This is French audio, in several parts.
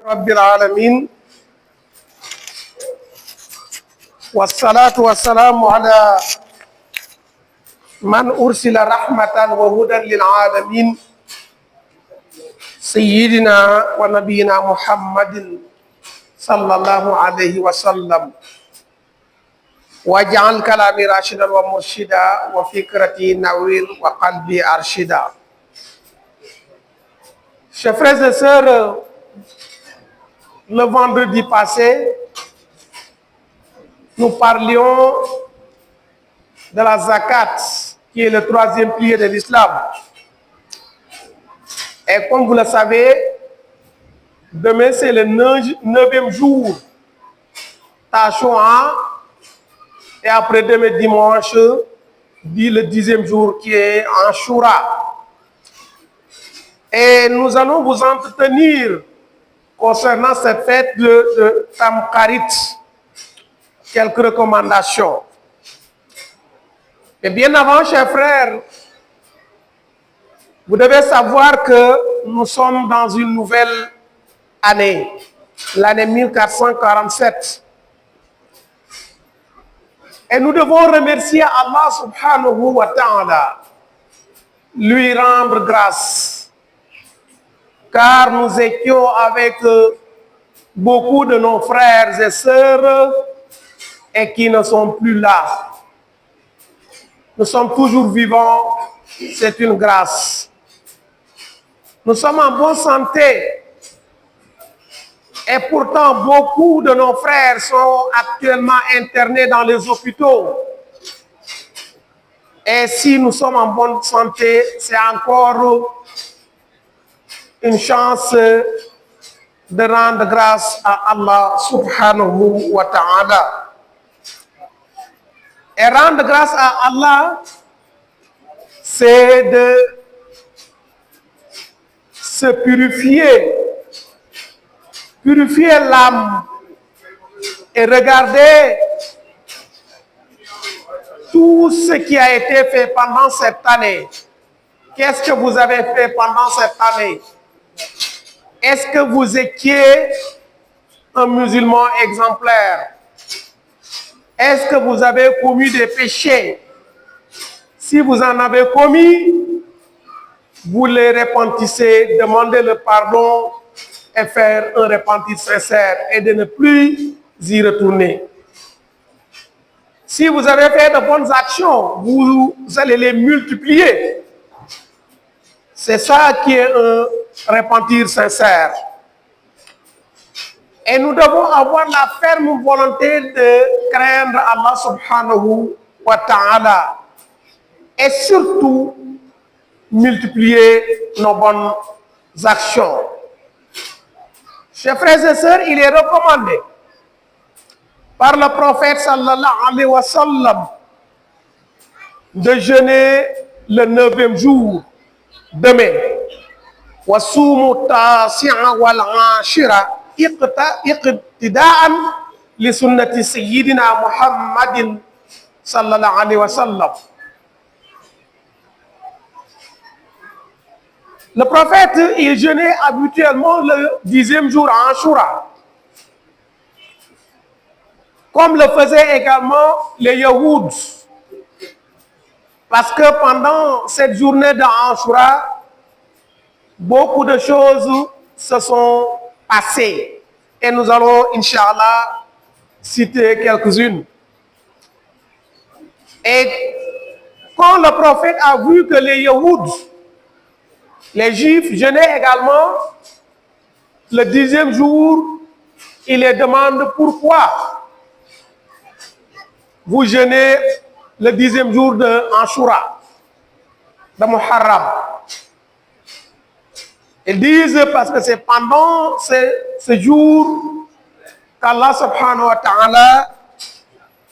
رب العالمين والصلاة والسلام على من أرسل رحمة وهدى للعالمين سيدنا ونبينا محمد صلى الله عليه وسلم واجعل كلامي راشدا ومرشدا وفكرتي نوير وقلبي أرشدا. Chers frères et sœurs, le vendredi passé, nous parlions de la zakat, qui est le troisième pilier de l'islam. Et comme vous le savez, demain c'est le 9e jour, Tashouan, et après demain dimanche, dit le 10e jour qui est Ashura. Et nous allons vous entretenir concernant cette fête de Tamkharit, quelques recommandations. Et bien avant, chers frères, vous devez savoir que nous sommes dans une nouvelle année, l'année 1447. Et nous devons remercier Allah subhanahu wa ta'ala, lui rendre grâce. Car nous étions avec beaucoup de nos frères et sœurs et qui ne sont plus là. Nous sommes toujours vivants, c'est une grâce. Nous sommes en bonne santé et pourtant beaucoup de nos frères sont actuellement internés dans les hôpitaux. Et si nous sommes en bonne santé, c'est encore une chance de rendre grâce à Allah subhanahu wa ta'ala. Et rendre grâce à Allah, c'est de se purifier l'âme et regarder tout ce qui a été fait pendant cette année. Qu'est-ce que vous avez fait pendant cette année? Est-ce que vous étiez un musulman exemplaire? Est-ce que vous avez commis des péchés? Si vous en avez commis, vous les repentissez, demandez le pardon et faire un repentir sincère et de ne plus y retourner. Si vous avez fait de bonnes actions, vous allez les multiplier. C'est ça qui est un repentir sincère. Et nous devons avoir la ferme volonté de craindre Allah subhanahu wa ta'ala et surtout multiplier nos bonnes actions. Chers frères et sœurs, il est recommandé par le prophète sallallahu alayhi wa sallam de jeûner le 9e jour demain. وَصُومُوا التَّاسِعَ وَالْعَاشِرَ اقتداء لسنة سيدنا محمد صلى الله عليه وسلم. Le prophète, il jeûnait habituellement le 10e jour à Ashura, comme le faisaient également les Yahouds. Parce que pendant cette journée de Ashura, beaucoup de choses se sont passées. Et nous allons, Inch'Allah, citer quelques-unes. Et quand le prophète a vu que les Yahouds, les Juifs, jeûnaient également le 10e jour, il les demande pourquoi vous jeûnez le 10e jour de Ashura, de Muharram. Ils disent parce que c'est pendant ce jour qu'Allah subhanahu wa ta'ala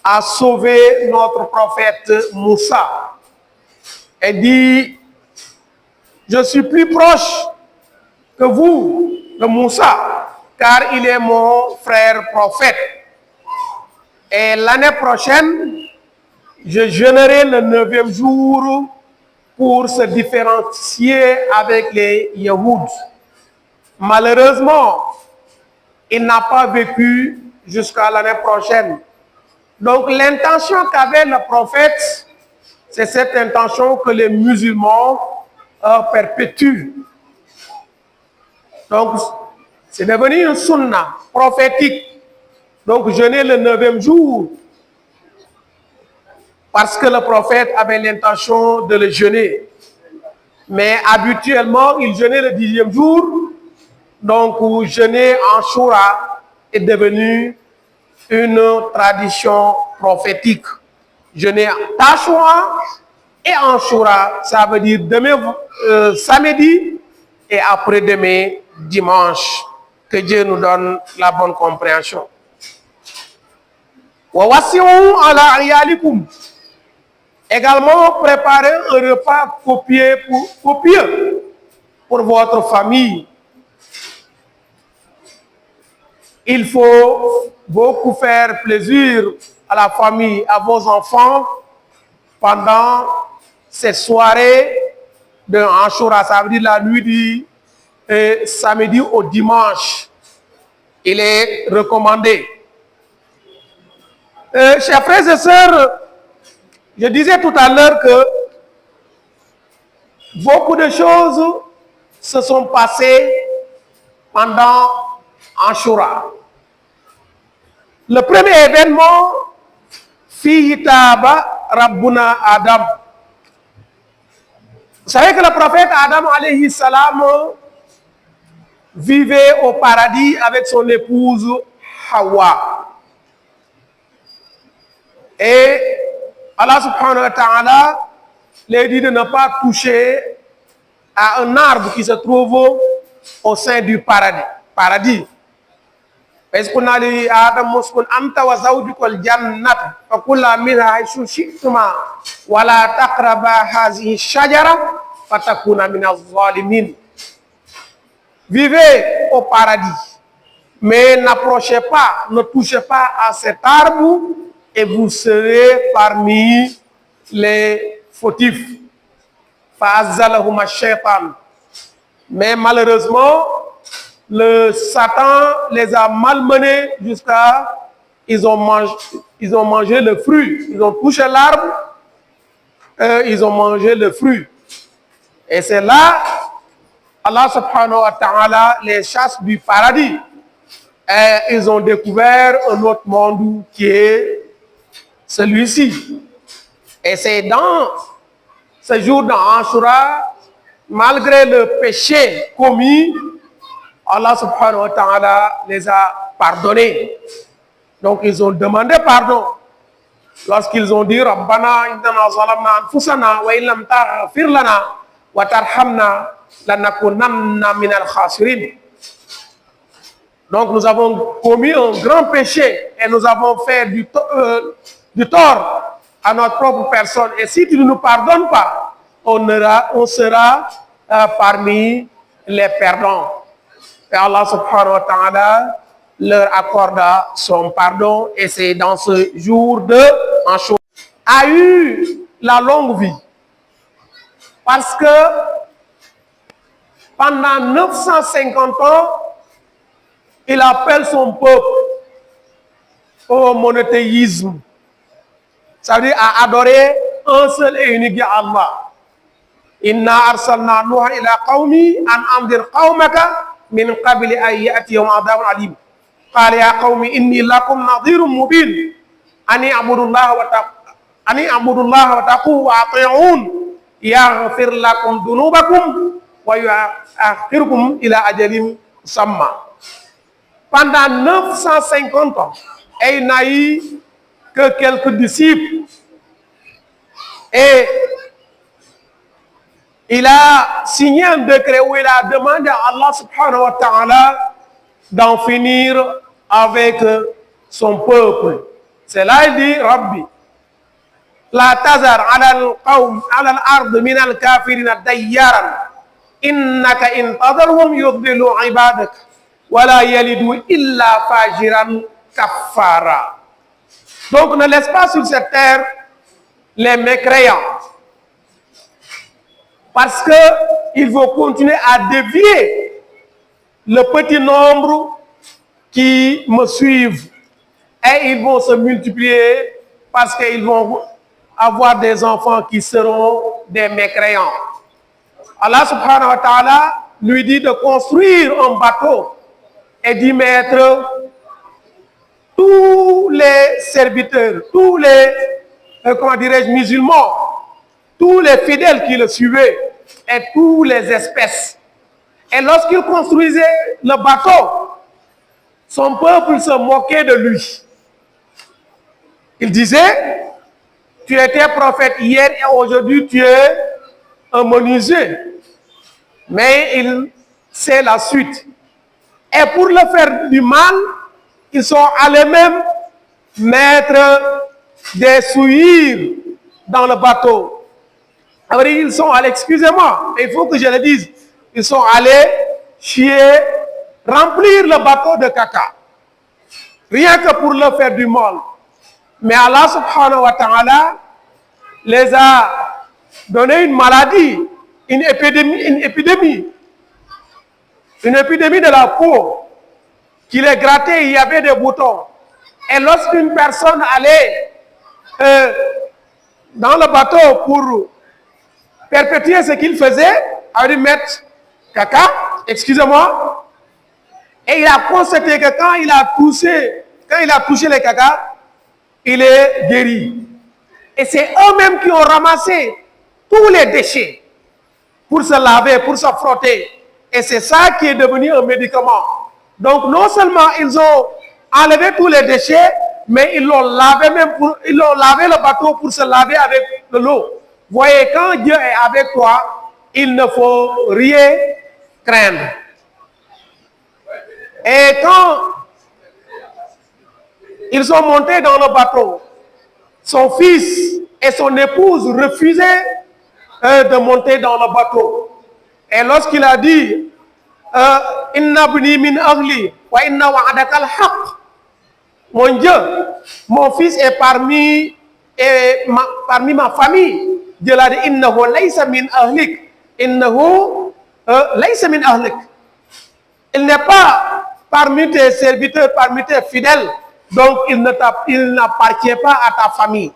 a sauvé notre prophète Moussa. Et dit, je suis plus proche que vous, de Moussa, car il est mon frère prophète. Et l'année prochaine, je jeûnerai le 9e jour pour se différencier avec les Yahouds. Malheureusement, il n'a pas vécu jusqu'à l'année prochaine. Donc l'intention qu'avait le prophète, c'est cette intention que les musulmans perpétuent. Donc c'est devenu une sunna prophétique. Donc jeûner le 9e jour, parce que le prophète avait l'intention de le jeûner. Mais habituellement, il jeûnait le 10e jour. Donc jeûner en Ashura est devenu une tradition prophétique. Jeûner Tashua et Ashura, ça veut dire demain samedi et après-demain dimanche. Que Dieu nous donne la bonne compréhension. Également, préparez un repas copieux pour votre famille. Il faut beaucoup faire plaisir à la famille, à vos enfants pendant cette soirée de Ashura, ça veut dire la nuit du samedi au dimanche. Il est recommandé. Chers frères et sœurs, je disais tout à l'heure que beaucoup de choses se sont passées pendant Ashura. Le premier événement, Fiyitaba Rabbuna Adam. Vous savez que le prophète Adam alayhi salam vivait au paradis avec son épouse Hawa. Et Allah subhanahu wa ta'ala les dit de ne pas toucher à un arbre qui se trouve au sein du paradis. Parce qu'on a dit à Adam Muskun anta wa zawjukal jannat fa kula minha haythu shi'tuma wa la taqraba hadhihi shajara fatakuna minaz zalimin. Vivez au paradis, mais n'approchez pas, ne touchez pas à cet arbre et vous serez parmi les fautifs. Fa'azzalahuma shaytan. Mais malheureusement, le Satan les a malmenés jusqu'à ils ont mangé le fruit. Ils ont touché l'arbre, ils ont mangé le fruit. Et c'est là, Allah subhanahu wa ta'ala les chasse du paradis. Et ils ont découvert un autre monde qui est celui-ci. Et c'est dans ce jour d'Ashura, malgré le péché commis, Allah subhanahu wa ta'ala les a pardonnés. Donc ils ont demandé pardon. Lorsqu'ils ont dit Rabbana innana zalamna anfusana wa illam taghfir lana wa tarhamna lanakunanna minal khasirin. Donc nous avons commis un grand péché et nous avons fait du tort à notre propre personne. Et si tu ne nous pardonnes pas, on sera parmi les perdants. Et Allah subhanahu wa ta'ala leur accorda son pardon. Et c'est dans ce jour de Ashura a eu la longue vie. Parce que pendant 950 ans, il appelle son peuple au monothéisme. Ça veut dire à adorer un seul et unique Allah. Inna arsalna Nuha ila qawmi an anzir qawmaka min qabli an ya'tiyahum adhabun alim. Qala ya qawmi inni lakum nadhirun mubin. Ani a'budullaha wa taqu wa ati'un yaghfir lakum dhunubakum wa yu'akhirukum ila ajalin musamma. Pendant 950 ans, et il n'a eu que quelques disciples. Et il a signé un décret où il a demandé à Allah subhanahu wa ta'ala d'en finir avec son peuple. C'est là il dit Rabbi, la tazar ala al-ard min al-kafirin dayyaran innaka in tadarhum yudillu ibadak wala yalidu illa fajiran kafara. Donc ne laisse pas sur cette terre les mécréants. Parce qu'il faut continuer à dévier le petit nombre qui me suivent et ils vont se multiplier parce qu'ils vont avoir des enfants qui seront des mécréants. Allah subhanahu wa ta'ala lui dit de construire un bateau et d'y mettre tous les serviteurs, tous les, comment dirais-je, musulmans, tous les fidèles qui le suivaient et tous les espèces. Et lorsqu'il construisait le bateau, son peuple se moquait de lui. Il disait, tu étais prophète hier et aujourd'hui tu es un menuisier. Mais il sait la suite. Et pour le faire du mal, ils sont allés même mettre des souillures dans le bateau. Alors ils sont allés, excusez-moi, il faut que je le dise, ils sont allés chier, remplir le bateau de caca. Rien que pour le faire du mal. Mais Allah subhanahu wa ta'ala les a donné une maladie, une épidémie de la peau qui les grattait, il y avait des boutons. Et lorsqu'une personne allait dans le bateau pour perpétuer ce qu'il faisait, à lui mettre caca, excusez-moi, et il a constaté que quand il a touché les caca, il est guéri. Et c'est eux-mêmes qui ont ramassé tous les déchets pour se laver, pour se frotter. Et c'est ça qui est devenu un médicament. Donc non seulement ils ont enlevé tous les déchets, mais ils l'ont lavé le bateau pour se laver avec de l'eau. Voyez, quand Dieu est avec toi, il ne faut rien craindre. Et quand ils sont montés dans le bateau, son fils et son épouse refusaient de monter dans le bateau. Et lorsqu'il a dit, Inna bni min ahli wa inna wa'adaka al-haq, mon Dieu, mon fils est parmi ma famille. Dieu l'a dit, innahu laysa min ahlik, innahu laysa min ahlik. Il n'est pas parmi tes serviteurs, parmi tes fidèles, donc il n'appartient pas à ta famille.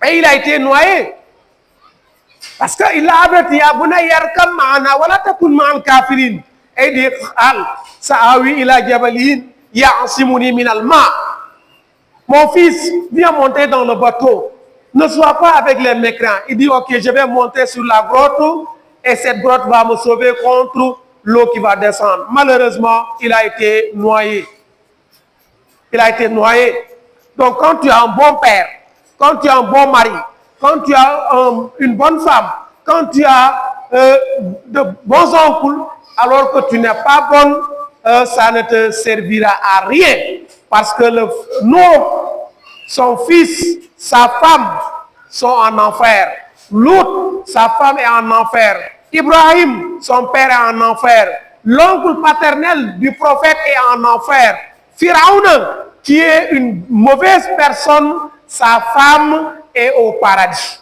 Et il a été noyé. Parce qu'il a averti, et il dit, Sa'awi ila jabalin ya'asimuni min al-ma. Mon fils, viens monter dans le bateau. Ne sois pas avec les mécréants. Il dit, ok, je vais monter sur la grotte et cette grotte va me sauver contre l'eau qui va descendre. Malheureusement, il a été noyé. Il a été noyé. Donc, quand tu as un bon père, quand tu as un bon mari, quand tu as une bonne femme, quand tu as de bons oncles, alors que tu n'es pas bonne, ça ne te servira à rien. Parce que son fils, sa femme sont en enfer. Lot, sa femme est en enfer. Ibrahim, son père est en enfer. L'oncle paternel du prophète est en enfer. Pharaon, qui est une mauvaise personne, sa femme est au paradis.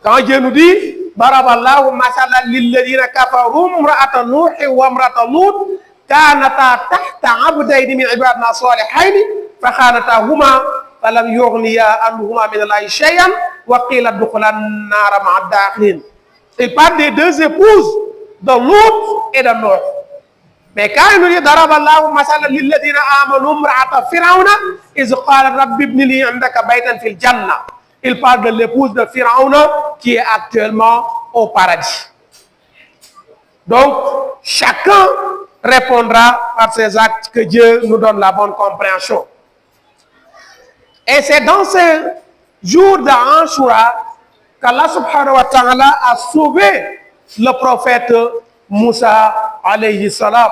Quand Dieu nous dit, Baraballahu masalan lilladhina kafaru imra'ata Nuh wa imra'ata Lut kanata tahta 'abdayn min ibadina salihayn fa khanatahuma falam yughniya anhuma min Allahi shay'an wa qila udkhulan nara ma'a ad-dakhilin. Il parle des deux épouses de Lut et de Nuh. Mais quand il nous dit Daraballahu masalan lilladhina amanu imra'ata Fir'auna iz qala rabbi ibni li 'indaka baytan fil jannah. Il parle de l'épouse de Pharaon qui est actuellement au paradis. Donc, chacun répondra par ses actes que Dieu nous donne la bonne compréhension. Et c'est dans ce jour d'Ashura qu'Allah subhanahu wa ta'ala a sauvé le prophète Moussa alayhi salam.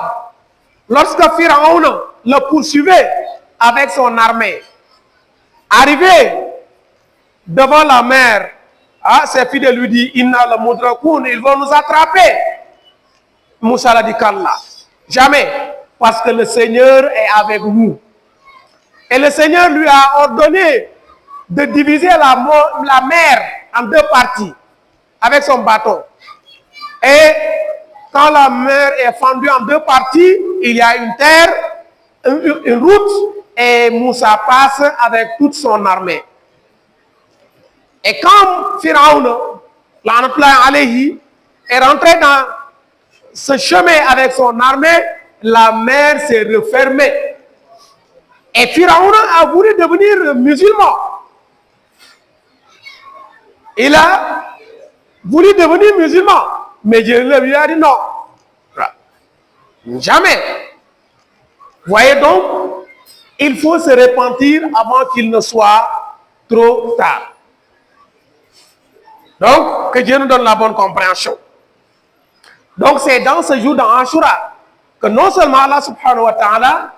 Lorsque Pharaon le poursuivait avec son armée, arrivé devant la mer, ses fidèles lui disent, Inna la mudrakoun, ils vont nous attraper. Moussa l'a dit, qu'Allah, jamais, parce que le Seigneur est avec nous. Et le Seigneur lui a ordonné de diviser la mer en deux parties avec son bateau. Et quand la mer est fendue en deux parties, il y a une terre, une route, et Moussa passe avec toute son armée. Et quand Pharaon, l'anatla alayhi, est rentré dans ce chemin avec son armée, la mer s'est refermée. Et Pharaon a voulu devenir musulman. Il a voulu devenir musulman. Mais Dieu lui a dit non. Jamais. Voyez donc, il faut se repentir avant qu'il ne soit trop tard. Donc, que Dieu nous donne la bonne compréhension. Donc, c'est dans ce jour d'Ashura que non seulement Allah subhanahu wa ta'ala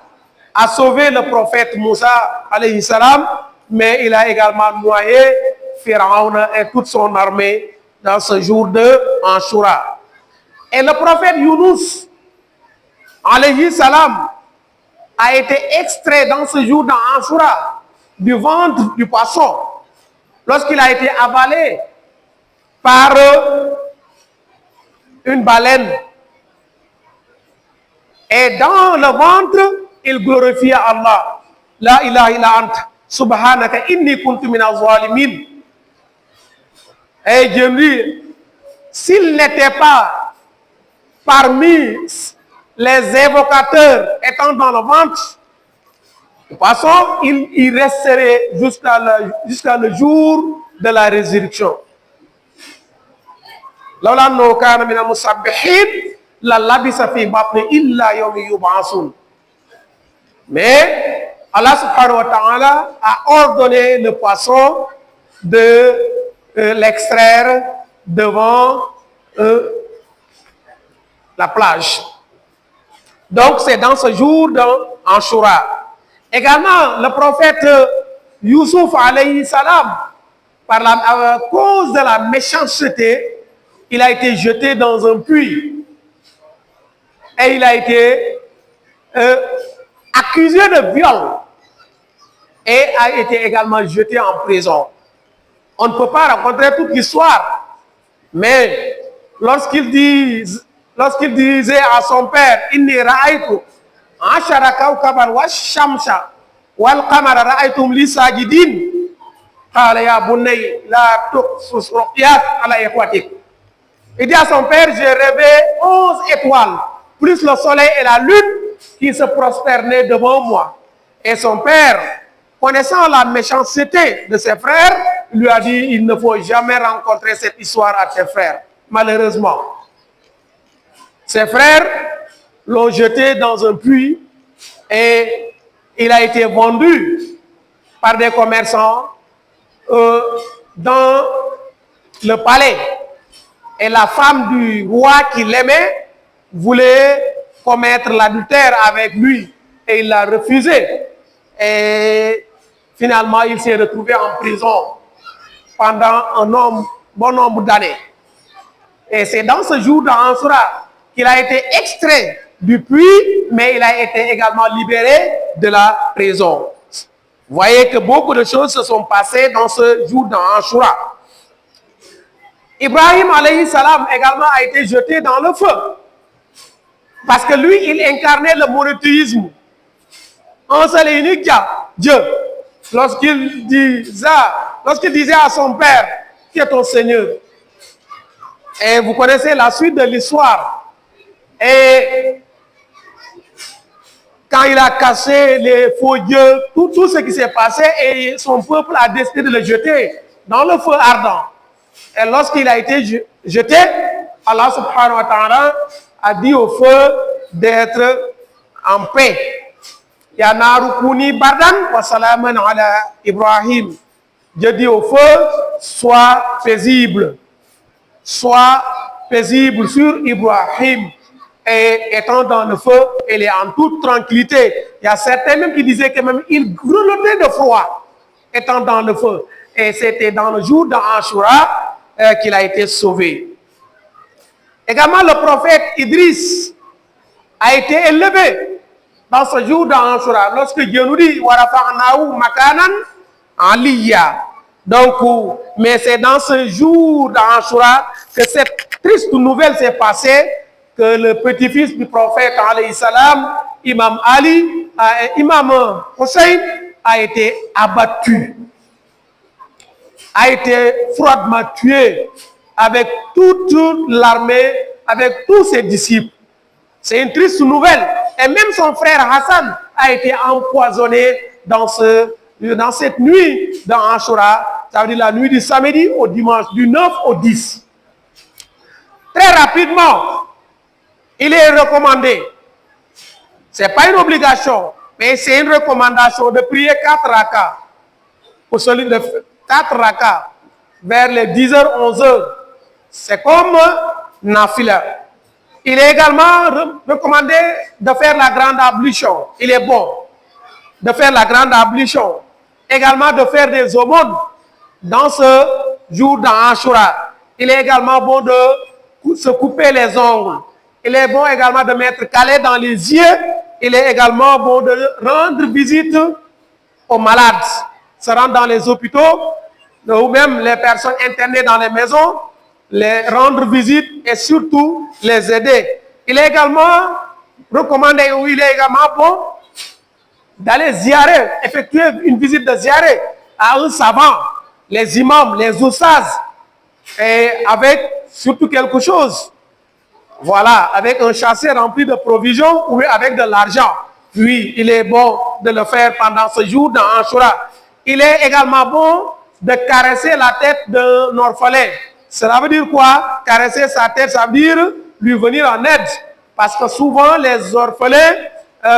a sauvé le prophète Moussa alayhi salam, mais il a également noyé Pharaon et toute son armée dans ce jour d'Ashura. Et le prophète Yunus alayhi salam a été extrait dans ce jour d'Ashura du ventre du poisson lorsqu'il a été avalé par une baleine. Et dans le ventre, il glorifie Allah. La ilaha illa anta, subhanaka inni kuntu minaz zalimin. Et Dieu dit, s'il n'était pas parmi les évocateurs étant dans le ventre, de toute façon, il resterait jusqu'à le jour de la résurrection. لولا أنه كان من المسبحين للبث في بطنه إلا يوم يبعثون. Mais Allah subhanahu wa ta'ala a ordonné le poisson de l'extraire devant la plage. Donc c'est dans ce jour d'Ashura. Également le prophète Youssouf alayhi salam, par la cause de la méchanceté, il a été jeté dans un puits et il a été accusé de viol et a été également jeté en prison. On ne peut pas raconter toute l'histoire, mais lorsqu'il disait à son père, Inni ra'aytu ashara kawkaban wa shamsa wal qamara ra'aytum li sajidin qala ya bunay la tuqsus ruqyat ala ikhwatik. Il dit à son père, j'ai rêvé 11 étoiles, plus le soleil et la lune qui se prosternaient devant moi. Et son père, connaissant la méchanceté de ses frères, lui a dit, il ne faut jamais rencontrer cette histoire à tes frères. Malheureusement, ses frères l'ont jeté dans un puits et il a été vendu par des commerçants dans le palais. Et la femme du roi qui l'aimait voulait commettre l'adultère avec lui et il l'a refusé. Et finalement, il s'est retrouvé en prison pendant bon nombre d'années. Et c'est dans ce jour d'Ashura qu'il a été extrait du puits, mais il a été également libéré de la prison. Vous voyez que beaucoup de choses se sont passées dans ce jour d'Ashura. Ibrahim alayhi salam également a été jeté dans le feu. Parce que lui, il incarnait le monothéisme. Un seul et unique Dieu. Lorsqu'il disait à son père, qui est ton Seigneur. Et vous connaissez la suite de l'histoire. Et quand il a cassé les faux dieux, tout ce qui s'est passé, et son peuple a décidé de le jeter dans le feu ardent. Et lorsqu'il a été jeté, Allah subhanahu wa ta'ala a dit au feu d'être en paix. Ya narukuni bardan wa salaman ala Ibrahim. Dieu dit au feu, sois paisible. Sois paisible sur Ibrahim. Et étant dans le feu, il est en toute tranquillité. Il y a certains même qui disaient que même il grelottait de froid étant dans le feu. Et c'était dans le jour d'Ashura qu'il a été sauvé. Également, le prophète Idriss a été élevé dans ce jour d'Ashura. Lorsque Dieu nous dit, Warafa'nahu makanan aliyya. Donc, mais c'est dans ce jour d'Ashura que cette triste nouvelle s'est passée que le petit-fils du prophète, alayhi salam, Imam Ali, Imam Hussein, a été abattu, a été froidement tué avec toute l'armée, avec tous ses disciples. C'est une triste nouvelle. Et même son frère Hassan a été empoisonné dans cette nuit d'Ashura, ça veut dire la nuit du samedi au dimanche, du 9 au 10. Très rapidement, il est recommandé, ce n'est pas une obligation, mais c'est une recommandation de prier 4 rakas. Pour celui de 4 rakas, vers les 10h, 11h. C'est comme Nafila. Il est également recommandé de faire la grande ablution. Il est bon de faire la grande ablution. Également de faire des aumônes dans ce jour d'Ashura. Il est également bon de se couper les ongles. Il est bon également de mettre calé dans les yeux. Il est également bon de rendre visite aux malades, se rendre dans les hôpitaux ou même les personnes internées dans les maisons, les rendre visite et surtout les aider. Il est également recommandé ou il est également bon d'aller ziarer, effectuer une visite de ziarer à un savant, les imams, les oussas, et avec surtout quelque chose. Voilà, avec un chassé rempli de provisions ou avec de l'argent. Oui, il est bon de le faire pendant ce jour dans Ashura. Il est également bon de caresser la tête d'un orphelin. Cela veut dire quoi? Caresser sa tête, ça veut dire lui venir en aide. Parce que souvent, les orphelins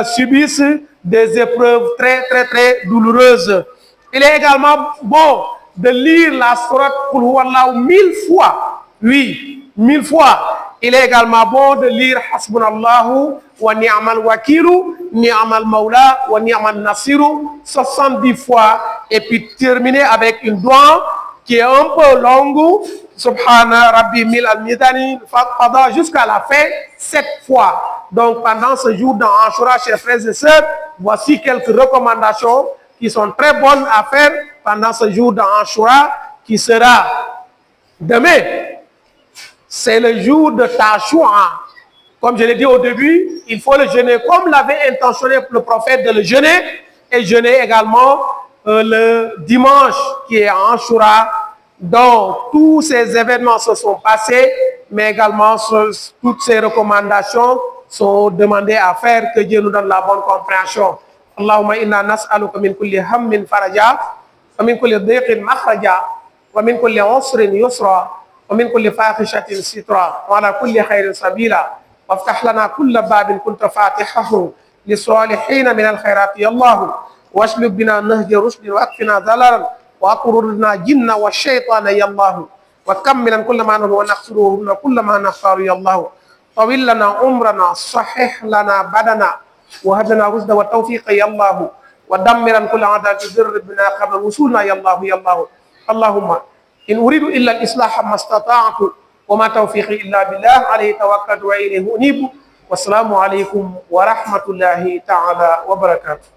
subissent des épreuves très douloureuses. Il est également bon de lire la sourate Qul Huwallahu 1000 fois. Oui, 1000 fois. Il est également bon de lire Hasbunallahu wa ni'mal wakilu, ni'mal maula wa ni'mal nasiru 70 fois et puis terminer avec une doua qui est un peu longue, Subhana Rabbi Mil al-Midani, jusqu'à la fin, 7 fois. Donc pendant ce jour dans Ashura, chers frères et sœurs, voici quelques recommandations qui sont très bonnes à faire pendant ce jour dans Ashura, qui sera demain. C'est le jour de Tashua. Comme je l'ai dit au début, il faut le jeûner comme l'avait intentionné le prophète de le jeûner et jeûner également le dimanche qui est en Ashura. Donc, tous ces événements se sont passés, mais également toutes ces recommandations sont demandées à faire, que Dieu nous donne la bonne compréhension. Allahumma inna nas'aluka min kulli hammin faraja, wa min kulli dhiqin makhraja, wa min kulli usrin yusra, ومن كل فاحشة سترا وعلى كل خير سبيلا وافتح لنا كل باب كنت فاتحه للصالحين من الخيرات يا الله واشلب بنا نهج رشد واكفنا ضللا واطردنا جن والشيطان يا الله وكملا كل ما نهو ونقصره كل ما نختار يا الله طويل لنا عمرنا صحح لنا بدنا وهب لنا رشد والتوفيق يا الله ودمرا كل عادات الذر بنا قبل وصولنا يا الله يا الله اللهم إن أريد إلا الإصلاح ما استطعت وما توفيقي إلا بالله عليه توكلت وإليه أنيب والسلام عليكم ورحمة الله تعالى وبركاته.